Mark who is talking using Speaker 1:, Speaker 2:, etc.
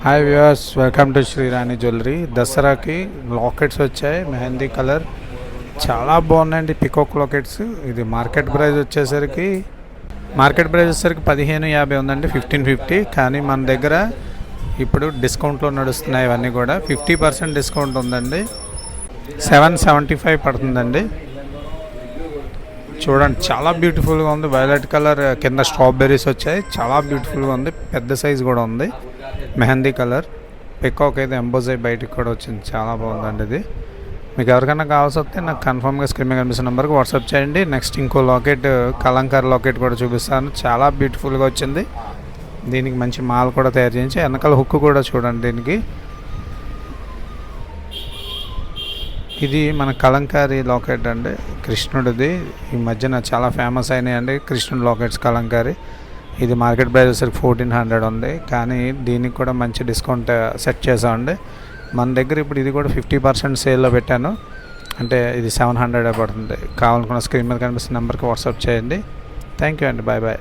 Speaker 1: Hi viewers, welcome to Srirani jewellery. దసరాకి lockets వచ్చాయి, mehndi colour చాలా బాగున్నాయండి. Peacock lockets. ఇది మార్కెట్ ప్రైస్ వచ్చేసరికి 1550 ఉందండి, 1550. కానీ మన దగ్గర ఇప్పుడు డిస్కౌంట్లో నడుస్తున్నాయి. ఇవన్నీ కూడా 50% డిస్కౌంట్ ఉందండి. 775 పడుతుందండి. చూడండి, చాలా బ్యూటిఫుల్గా ఉంది. వైలెట్ కలర్ కింద స్ట్రాబెర్రీస్ వచ్చాయి, చాలా బ్యూటిఫుల్గా ఉంది. పెద్ద సైజ్ కూడా ఉంది. మెహందీ కలర్ పికాక్ అయితే ఎంబోజ్ అయ్యి బయటికి కూడా వచ్చింది. చాలా బాగుందండి ఇది. మీకు ఎవరికైనా కావాల్సి వస్తే నాకు కన్ఫర్మ్గా స్క్రీన్ మీద కనిపిస్తున్న నెంబర్కి వాట్సాప్ చేయండి. నెక్స్ట్ ఇంకో లాకెట్, కలంకారీ లాకెట్ కూడా చూపిస్తాను. చాలా బ్యూటిఫుల్గా వచ్చింది. దీనికి మంచి మాల్ కూడా తయారు చేయించి వెనకాల హుక్ కూడా చూడండి. దీనికి ఇది మన కలంకారీ లాకెట్ అండి, కృష్ణుడిది. ఈ మధ్యన చాలా ఫేమస్ అయినాయండి కృష్ణుడి లాకెట్స్ కలంకారీ. ఇది మార్కెట్ ప్రైస్ వచ్చేసరికి 1400 ఉంది. కానీ దీనికి కూడా మంచి డిస్కౌంట్ సెట్ చేసామండి. మన దగ్గర ఇప్పుడు ఇది కూడా 50% సేల్లో పెట్టాను. అంటే ఇది 700 పడుతుంది. కావాలనుకున్న స్క్రీన్ మీద కనిపిస్తున్న నెంబర్కి వాట్సాప్ చేయండి. థ్యాంక్ యూ అండి. Bye bye.